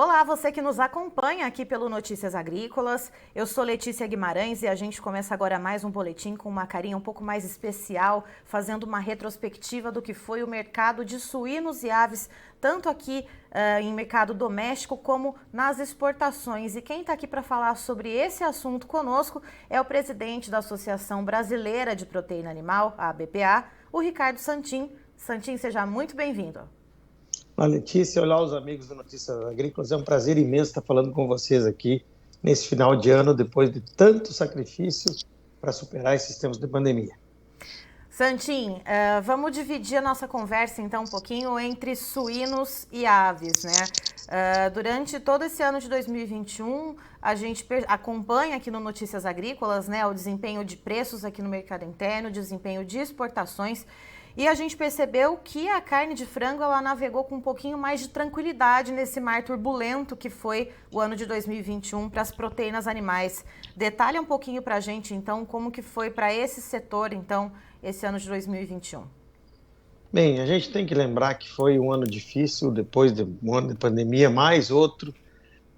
Olá, você que nos acompanha aqui pelo Notícias Agrícolas. Eu sou Letícia Guimarães e a gente começa agora mais um boletim com uma carinha um pouco mais especial, fazendo uma retrospectiva do que foi o mercado de suínos e aves, tanto aqui em mercado doméstico como nas exportações. E quem está aqui para falar sobre esse assunto conosco é o presidente da Associação Brasileira de Proteína Animal, a ABPA, o Ricardo Santin. Santin, seja muito bem-vindo. Olá, Letícia, olá os amigos do Notícias Agrícolas, é um prazer imenso estar falando com vocês aqui nesse final de ano, depois de tanto sacrifício para superar esses tempos de pandemia. Santin, vamos dividir a nossa conversa então um pouquinho entre suínos e aves, né? Durante todo esse ano de 2021, a gente acompanha aqui no Notícias Agrícolas, né, o desempenho de preços aqui no mercado interno, o desempenho de exportações. E a gente percebeu que a carne de frango ela navegou com um pouquinho mais de tranquilidade nesse mar turbulento que foi o ano de 2021 para as proteínas animais. Detalha um pouquinho para a gente, então, como que foi para esse setor, então, esse ano de 2021. Bem, a gente tem que lembrar que foi um ano difícil, depois de um ano de pandemia, mais outro.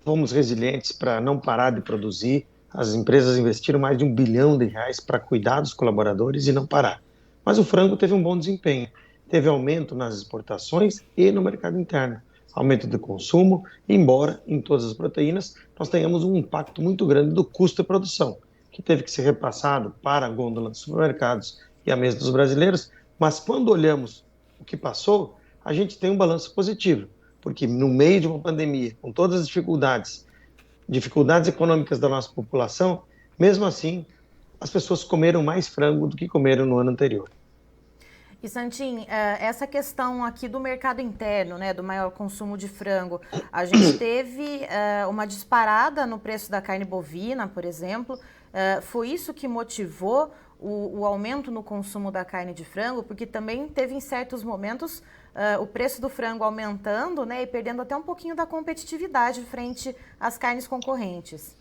Fomos resilientes para não parar de produzir. As empresas investiram mais de R$ 1 bilhão para cuidar dos colaboradores e não parar. Mas o frango teve um bom desempenho, teve aumento nas exportações e no mercado interno, aumento de consumo, embora em todas as proteínas nós tenhamos um impacto muito grande do custo de produção, que teve que ser repassado para a gôndola dos supermercados e a mesa dos brasileiros, mas quando olhamos o que passou, a gente tem um balanço positivo, porque no meio de uma pandemia, com todas as dificuldades econômicas da nossa população, mesmo assim, as pessoas comeram mais frango do que comeram no ano anterior. E Santin, essa questão aqui do mercado interno, né, do maior consumo de frango, a gente teve uma disparada no preço da carne bovina, por exemplo. Foi isso que motivou o aumento no consumo da carne de frango? Porque também teve em certos momentos o preço do frango aumentando, né, e perdendo até um pouquinho da competitividade frente às carnes concorrentes.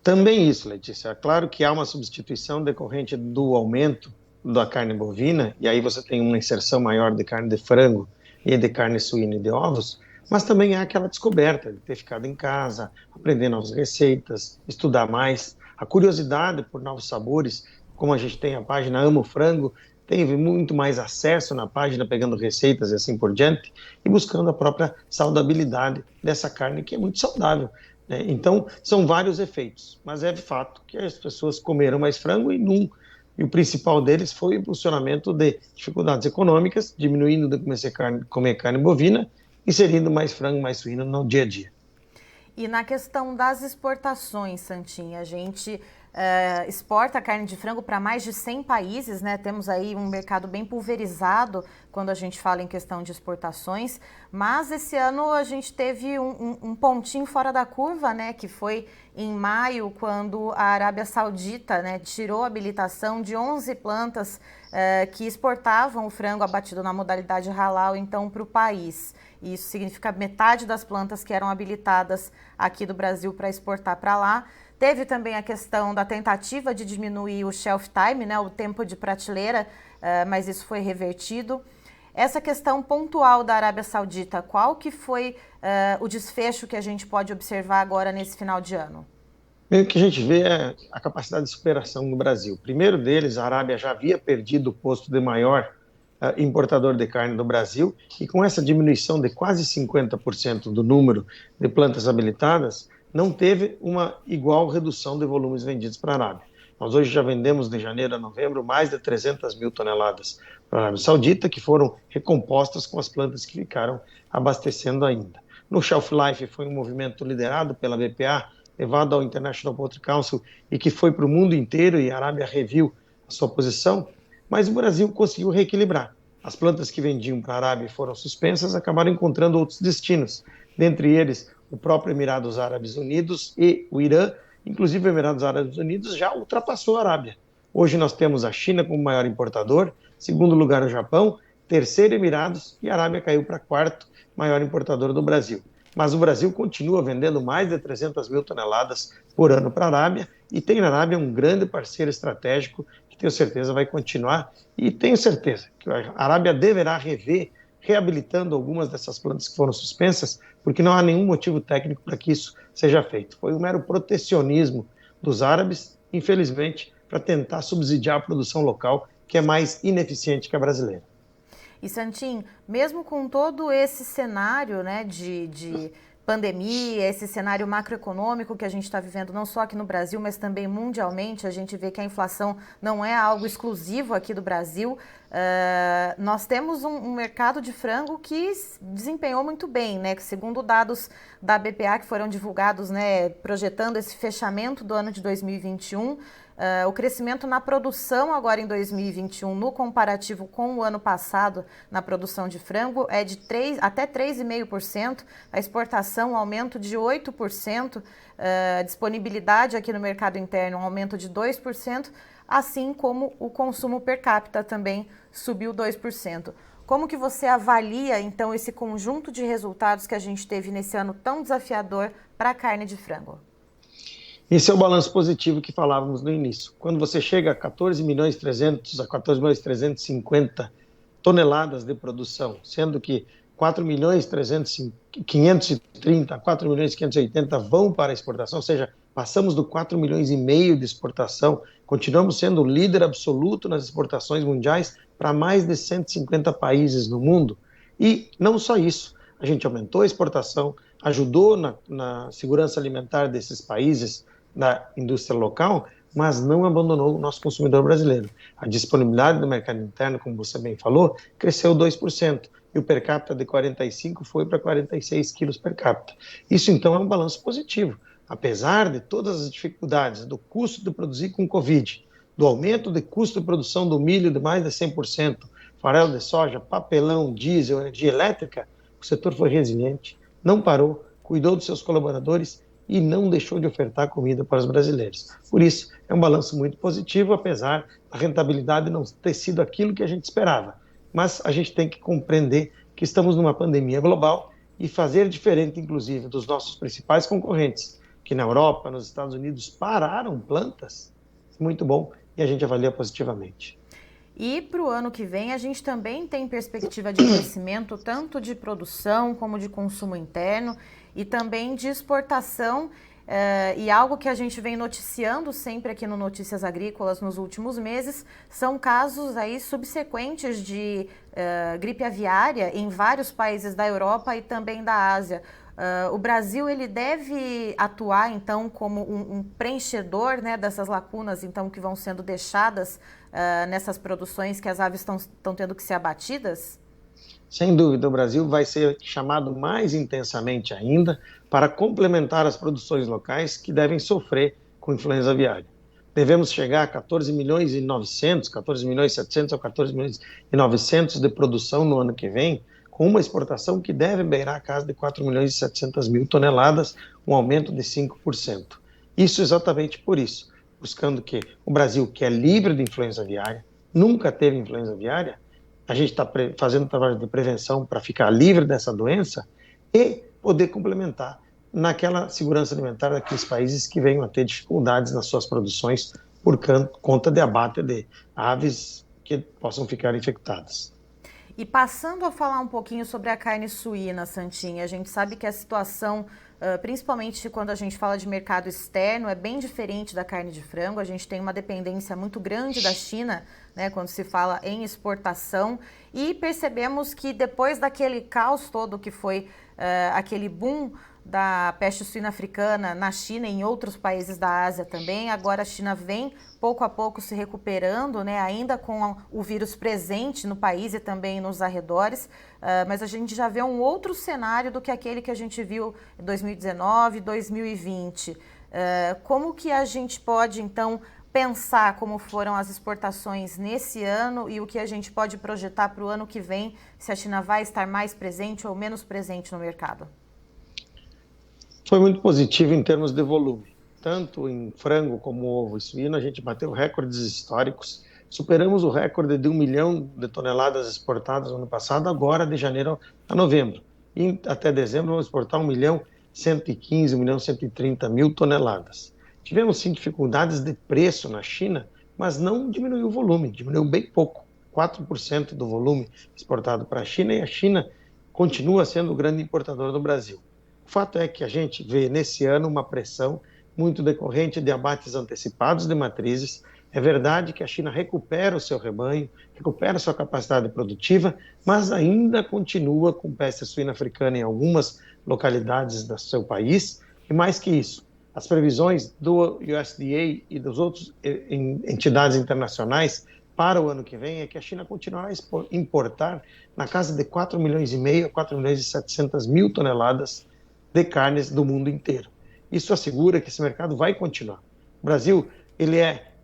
Também isso, Letícia. Claro que há uma substituição decorrente do aumento da carne bovina, e aí você tem uma inserção maior de carne de frango e de carne suína e de ovos, mas também há aquela descoberta de ter ficado em casa, aprender novas receitas, estudar mais, a curiosidade por novos sabores, como a gente tem a página Amo Frango, teve muito mais acesso na página, pegando receitas e assim por diante, e buscando a própria saudabilidade dessa carne que é muito saudável. Então, são vários efeitos, mas é de fato que as pessoas comeram mais frango e o principal deles foi o impulsionamento de dificuldades econômicas, diminuindo de comer carne bovina, inserindo mais frango, mais suíno no dia a dia. E na questão das exportações, Santin, a gente exporta carne de frango para mais de 100 países, né? Temos aí um mercado bem pulverizado quando a gente fala em questão de exportações, mas esse ano a gente teve um pontinho fora da curva, né? Que foi em maio, quando a Arábia Saudita, né, tirou a habilitação de 11 plantas que exportavam o frango abatido na modalidade halal, então, para o país. Isso significa metade das plantas que eram habilitadas aqui do Brasil para exportar para lá. Teve também a questão da tentativa de diminuir o shelf time, né, o tempo de prateleira, mas isso foi revertido. Essa questão pontual da Arábia Saudita, qual que foi o desfecho que a gente pode observar agora nesse final de ano? O que a gente vê é a capacidade de superação no Brasil. Primeiro deles, a Arábia já havia perdido o posto de maior importador de carne do Brasil, e com essa diminuição de quase 50% do número de plantas habilitadas, não teve uma igual redução de volumes vendidos para a Arábia. Nós hoje já vendemos de janeiro a novembro mais de 300 mil toneladas para a Arábia Saudita, que foram recompostas com as plantas que ficaram abastecendo ainda. No Shelf Life foi um movimento liderado pela BPA, levado ao International Poultry Council e que foi para o mundo inteiro, e a Arábia reviu a sua posição, mas o Brasil conseguiu reequilibrar. As plantas que vendiam para a Arábia e foram suspensas acabaram encontrando outros destinos, dentre eles o próprio Emirados Árabes Unidos e o Irã. Inclusive o Emirados Árabes Unidos já ultrapassou a Arábia. Hoje nós temos a China como maior importador, segundo lugar o Japão, terceiro Emirados, e a Arábia caiu para quarto maior importador do Brasil. Mas o Brasil continua vendendo mais de 300 mil toneladas por ano para a Arábia, e tem na Arábia um grande parceiro estratégico que tenho certeza vai continuar, e tenho certeza que a Arábia deverá rever reabilitando algumas dessas plantas que foram suspensas, porque não há nenhum motivo técnico para que isso seja feito. Foi um mero protecionismo dos árabes, infelizmente, para tentar subsidiar a produção local, que é mais ineficiente que a brasileira. E Santin, mesmo com todo esse cenário, né, de pandemia, esse cenário macroeconômico que a gente está vivendo não só aqui no Brasil, mas também mundialmente, a gente vê que a inflação não é algo exclusivo aqui do Brasil. Nós temos um mercado de frango que desempenhou muito bem, né? Segundo dados da BPA que foram divulgados, né, projetando esse fechamento do ano de 2021, o crescimento na produção agora em 2021, no comparativo com o ano passado, na produção de frango, é de até 3,5%, a exportação um aumento de 8%, a disponibilidade aqui no mercado interno um aumento de 2%, assim como o consumo per capita também subiu 2%. Como que você avalia, então, esse conjunto de resultados que a gente teve nesse ano tão desafiador para a carne de frango? Esse é o balanço positivo que falávamos no início. Quando você chega a 14 milhões 300 a 14 milhões 350 toneladas de produção, sendo que 4 milhões 530 a 4 milhões 580 vão para a exportação, ou seja, passamos do 4 milhões e meio de exportação, continuamos sendo o líder absoluto nas exportações mundiais para mais de 150 países no mundo. E não só isso, a gente aumentou a exportação, ajudou na segurança alimentar desses países, da indústria local, mas não abandonou o nosso consumidor brasileiro. A disponibilidade do mercado interno, como você bem falou, cresceu 2%, e o per capita de 45 foi para 46 quilos per capita. Isso, então, é um balanço positivo. Apesar de todas as dificuldades, do custo de produzir com Covid, do aumento de custo de produção do milho de mais de 100%, farelo de soja, papelão, diesel, energia elétrica, o setor foi resiliente, não parou, cuidou dos seus colaboradores e não deixou de ofertar comida para os brasileiros. Por isso, é um balanço muito positivo, apesar da rentabilidade não ter sido aquilo que a gente esperava. Mas a gente tem que compreender que estamos numa pandemia global e fazer diferente, inclusive, dos nossos principais concorrentes, que na Europa, nos Estados Unidos, pararam plantas, é muito bom e a gente avalia positivamente. E para o ano que vem, a gente também tem perspectiva de crescimento tanto de produção como de consumo interno e também de exportação, e algo que a gente vem noticiando sempre aqui no Notícias Agrícolas nos últimos meses, são casos aí subsequentes de gripe aviária em vários países da Europa e também da Ásia. O Brasil ele deve atuar então como um preenchedor, né, dessas lacunas então que vão sendo deixadas nessas produções que as aves estão tendo que ser abatidas? Sem dúvida, o Brasil vai ser chamado mais intensamente ainda para complementar as produções locais que devem sofrer com influenza aviária. Devemos chegar a 14 milhões e 900, 14 milhões e 700 ou 14 milhões e 900 de produção no ano que vem, com uma exportação que deve beirar a casa de 4 milhões e 700 mil toneladas, um aumento de 5%. Isso exatamente por isso, buscando que o Brasil, que é livre de influenza aviária, nunca teve influenza aviária, a gente está fazendo trabalho de prevenção para ficar livre dessa doença e poder complementar naquela segurança alimentar daqueles países que venham a ter dificuldades nas suas produções por conta de abate de aves que possam ficar infectadas. E passando a falar um pouquinho sobre a carne suína, Santinha, a gente sabe que a situação, principalmente quando a gente fala de mercado externo, é bem diferente da carne de frango. A gente tem uma dependência muito grande da China, né, quando se fala em exportação, e percebemos que depois daquele caos todo que foi aquele boom da peste suína africana na China e em outros países da Ásia também, agora a China vem pouco a pouco se recuperando, né, ainda com o vírus presente no país e também nos arredores, mas a gente já vê um outro cenário do que aquele que a gente viu em 2019, 2020. Como que a gente pode, então, pensar como foram as exportações nesse ano e o que a gente pode projetar para o ano que vem, se a China vai estar mais presente ou menos presente no mercado? Foi muito positivo em termos de volume. Tanto em frango como ovo e suíno, a gente bateu recordes históricos. Superamos o recorde de 1 milhão de toneladas exportadas no ano passado, agora de janeiro a novembro. E até dezembro vamos exportar 1 milhão 115, 1 milhão 130 mil toneladas. Tivemos sim dificuldades de preço na China, mas não diminuiu o volume, diminuiu bem pouco. 4% do volume exportado para a China, e a China continua sendo o grande importador do Brasil. O fato é que a gente vê nesse ano uma pressão muito decorrente de abates antecipados de matrizes. É verdade que a China recupera o seu rebanho, recupera a sua capacidade produtiva, mas ainda continua com peste suína africana em algumas localidades do seu país. E mais que isso, as previsões do USDA e das outras entidades internacionais para o ano que vem é que a China continuará a importar na casa de 4 milhões e meio a 4 milhões e 700 mil toneladas de carnes do mundo inteiro. Isso assegura que esse mercado vai continuar. O Brasil,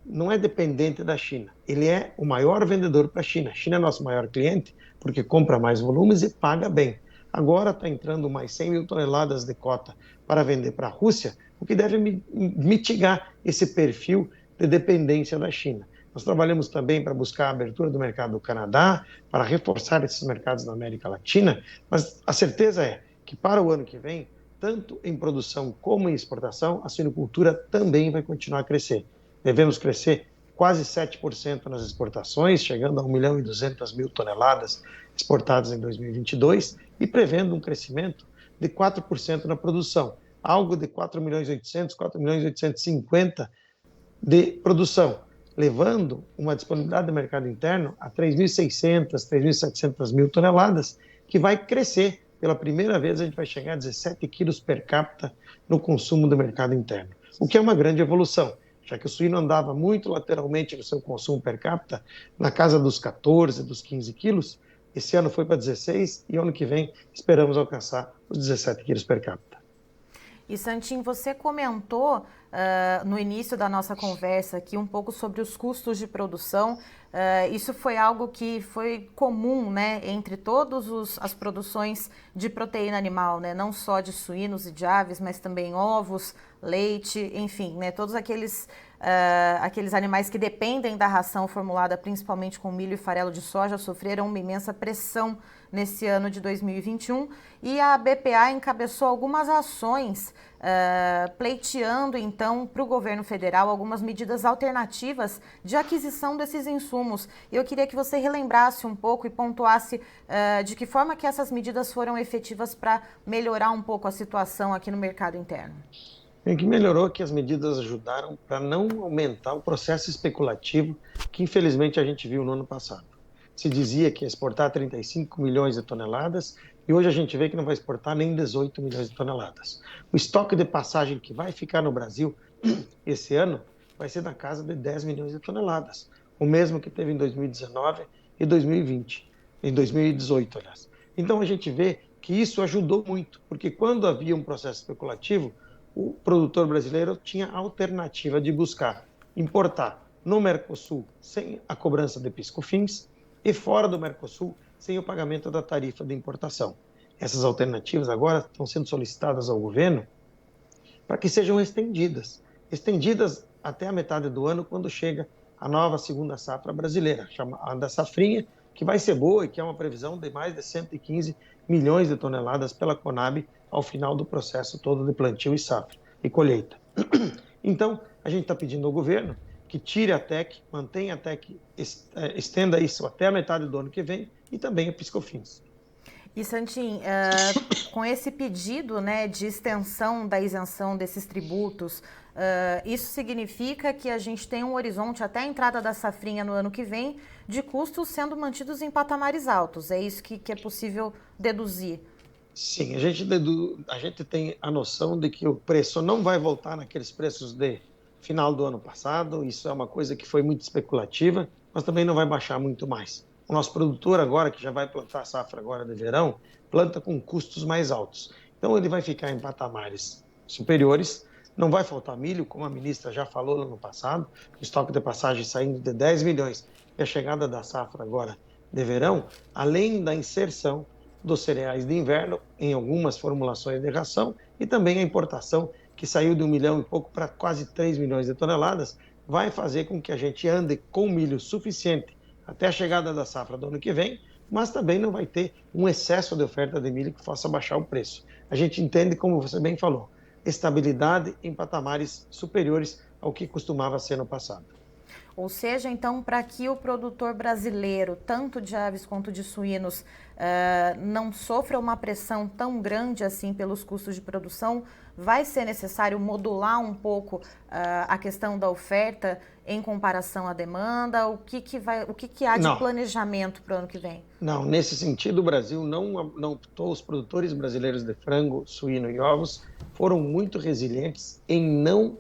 não é dependente da China, ele é o maior vendedor para a China. A China é nosso maior cliente porque compra mais volumes e paga bem. Agora está entrando mais 100 mil toneladas de cota para vender para a Rússia, o que deve mitigar esse perfil de dependência da China. Nós trabalhamos também para buscar a abertura do mercado do Canadá, para reforçar esses mercados na América Latina, mas a certeza é que para o ano que vem, tanto em produção como em exportação, a suinocultura também vai continuar a crescer. Devemos crescer quase 7% nas exportações, chegando a 1 milhão e 200 mil toneladas exportadas em 2022 e prevendo um crescimento de 4% na produção, algo de 4 milhões e 800, 4 milhões e 850 de produção, levando uma disponibilidade do mercado interno a 3.600, 3.700 mil toneladas, que vai crescer. Pela primeira vez, a gente vai chegar a 17 quilos per capita no consumo do mercado interno, o que é uma grande evolução, já que o suíno andava muito lateralmente no seu consumo per capita, na casa dos 14, dos 15 quilos. Esse ano foi para 16 e ano que vem esperamos alcançar os 17 quilos per capita. E Santin, você comentou no início da nossa conversa aqui um pouco sobre os custos de produção. Isso foi algo que foi comum, né, entre todas as produções de proteína animal, né, não só de suínos e de aves, mas também ovos, leite, enfim, né, todos aqueles animais que dependem da ração formulada principalmente com milho e farelo de soja sofreram uma imensa pressão nesse ano de 2021 e a BPA encabeçou algumas ações pleiteando então para o governo federal algumas medidas alternativas de aquisição desses insumos. Eu queria que você relembrasse um pouco e pontuasse de que forma que essas medidas foram efetivas para melhorar um pouco a situação aqui no mercado interno. O que melhorou é que as medidas ajudaram para não aumentar o processo especulativo que infelizmente a gente viu no ano passado. Se dizia que ia exportar 35 milhões de toneladas e hoje a gente vê que não vai exportar nem 18 milhões de toneladas. O estoque de passagem que vai ficar no Brasil esse ano vai ser na casa de 10 milhões de toneladas, o mesmo que teve em 2019 e 2020, em 2018, aliás. Então a gente vê que isso ajudou muito, porque quando havia um processo especulativo, o produtor brasileiro tinha a alternativa de buscar importar no Mercosul sem a cobrança de PIS/COFINS e fora do Mercosul sem o pagamento da tarifa de importação. Essas alternativas agora estão sendo solicitadas ao governo para que sejam estendidas até a metade do ano, quando chega a nova segunda safra brasileira, chamada safrinha, que vai ser boa e que é uma previsão de mais de 115 milhões de toneladas pela Conab ao final do processo todo de plantio e safra e colheita. Então, a gente está pedindo ao governo que tire a TEC, mantenha a TEC, estenda isso até a metade do ano que vem e também a PIS/COFINS. E Santin, com esse pedido, né, de extensão da isenção desses tributos, isso significa que a gente tem um horizonte até a entrada da safrinha no ano que vem de custos sendo mantidos em patamares altos. É isso que é possível deduzir? Sim, a gente tem a noção de que o preço não vai voltar naqueles preços de final do ano passado. Isso é uma coisa que foi muito especulativa, mas também não vai baixar muito mais. O nosso produtor agora, que já vai plantar a safra agora de verão, planta com custos mais altos. Então ele vai ficar em patamares superiores, não vai faltar milho, como a ministra já falou no ano passado, o estoque de passagem saindo de 10 milhões e a chegada da safra agora de verão, além da inserção dos cereais de inverno em algumas formulações de ração e também a importação, que saiu de 1 milhão e pouco para quase 3 milhões de toneladas, vai fazer com que a gente ande com milho suficiente até a chegada da safra do ano que vem, mas também não vai ter um excesso de oferta de milho que possa baixar o preço. A gente entende, como você bem falou, estabilidade em patamares superiores ao que costumava ser no passado. Ou seja, então, para que o produtor brasileiro, tanto de aves quanto de suínos, não sofra uma pressão tão grande assim pelos custos de produção, vai ser necessário modular um pouco a questão da oferta em comparação à demanda? O que há de planejamento para o ano que vem? Não, nesse sentido, o Brasil não optou, os produtores brasileiros de frango, suíno e ovos foram muito resilientes em não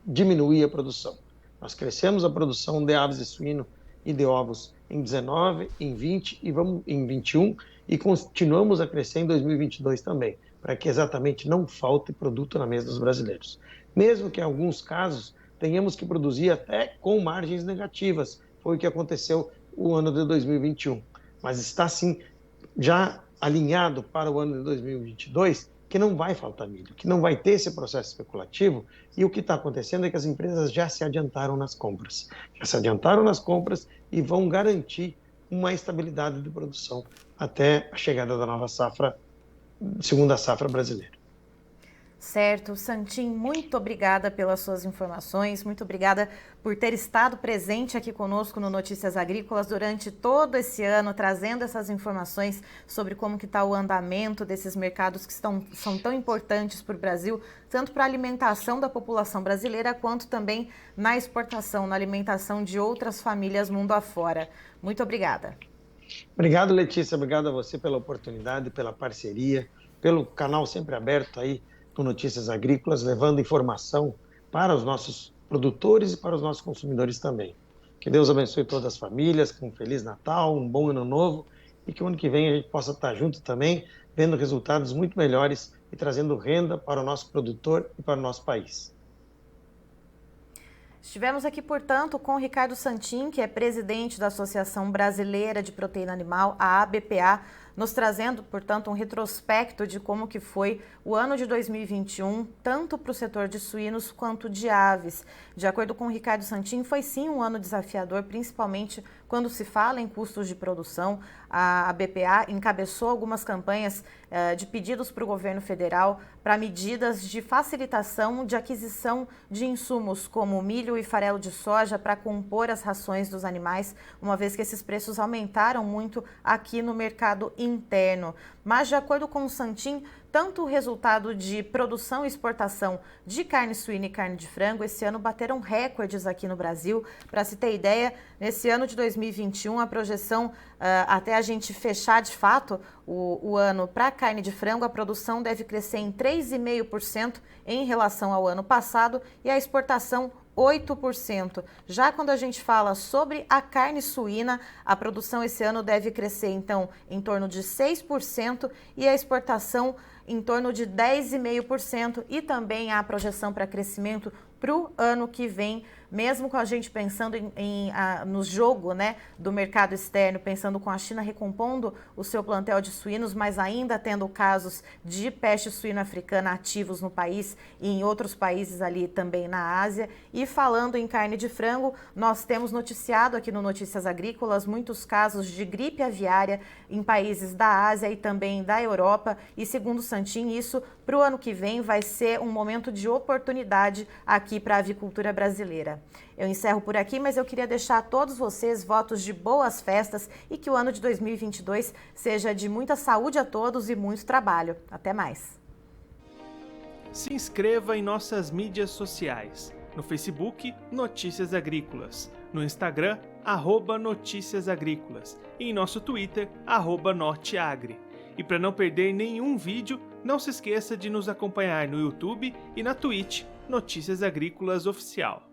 diminuir a produção. Nós crescemos a produção de aves de suíno e de ovos em 19, em 20 e vamos em 21 e continuamos a crescer em 2022 também, para que exatamente não falte produto na mesa dos brasileiros. Mesmo que em alguns casos tenhamos que produzir até com margens negativas, foi o que aconteceu o ano de 2021, mas está sim já alinhado para o ano de 2022 que não vai faltar milho, que não vai ter esse processo especulativo, e o que está acontecendo é que as empresas já se adiantaram nas compras. Já se adiantaram nas compras e vão garantir uma estabilidade de produção até a chegada da nova safra, segunda safra brasileira. Certo, Santin, muito obrigada pelas suas informações, muito obrigada por ter estado presente aqui conosco no Notícias Agrícolas durante todo esse ano, trazendo essas informações sobre como que está o andamento desses mercados que são tão importantes para o Brasil, tanto para a alimentação da população brasileira, quanto também na exportação, na alimentação de outras famílias mundo afora. Muito obrigada. Obrigado, Letícia, obrigado a você pela oportunidade, pela parceria, pelo canal sempre aberto aí, com Notícias Agrícolas, levando informação para os nossos produtores e para os nossos consumidores também. Que Deus abençoe todas as famílias, com um Feliz Natal, um bom Ano Novo, e que o ano que vem a gente possa estar junto também, vendo resultados muito melhores e trazendo renda para o nosso produtor e para o nosso país. Estivemos aqui, portanto, com o Ricardo Santin, que é presidente da Associação Brasileira de Proteína Animal, a ABPA, nos trazendo, portanto, um retrospecto de como que foi o ano de 2021, tanto para o setor de suínos quanto de aves. De acordo com o Ricardo Santin, foi sim um ano desafiador, principalmente quando se fala em custos de produção. A BPA encabeçou algumas campanhas de pedidos para o governo federal para medidas de facilitação de aquisição de insumos como milho e farelo de soja para compor as rações dos animais, uma vez que esses preços aumentaram muito aqui no mercado interno. Mas, de acordo com o Santin, tanto o resultado de produção e exportação de carne suína e carne de frango esse ano bateram recordes aqui no Brasil. Para se ter ideia, nesse ano de 2021, a projeção, até a gente fechar de fato o ano para a carne de frango, a produção deve crescer em 3,5% em relação ao ano passado e a exportação 8%. Já quando a gente fala sobre a carne suína, a produção esse ano deve crescer, então, em torno de 6% e a exportação em torno de 10,5%, e também há projeção para crescimento para o ano que vem, mesmo com a gente pensando no jogo, né, do mercado externo, pensando com a China recompondo o seu plantel de suínos, mas ainda tendo casos de peste suína africana ativos no país e em outros países ali também na Ásia. E falando em carne de frango, nós temos noticiado aqui no Notícias Agrícolas muitos casos de gripe aviária em países da Ásia e também da Europa, e segundo o Santin, isso para o ano que vem vai ser um momento de oportunidade aqui para a avicultura brasileira. Eu encerro por aqui, mas eu queria deixar a todos vocês votos de boas festas e que o ano de 2022 seja de muita saúde a todos e muito trabalho. Até mais. Se inscreva em nossas mídias sociais. No Facebook, Notícias Agrícolas. No Instagram, @Notícias Agrícolas. E em nosso Twitter, @Norteagri. E para não perder nenhum vídeo, não se esqueça de nos acompanhar no YouTube e na Twitch, Notícias Agrícolas Oficial.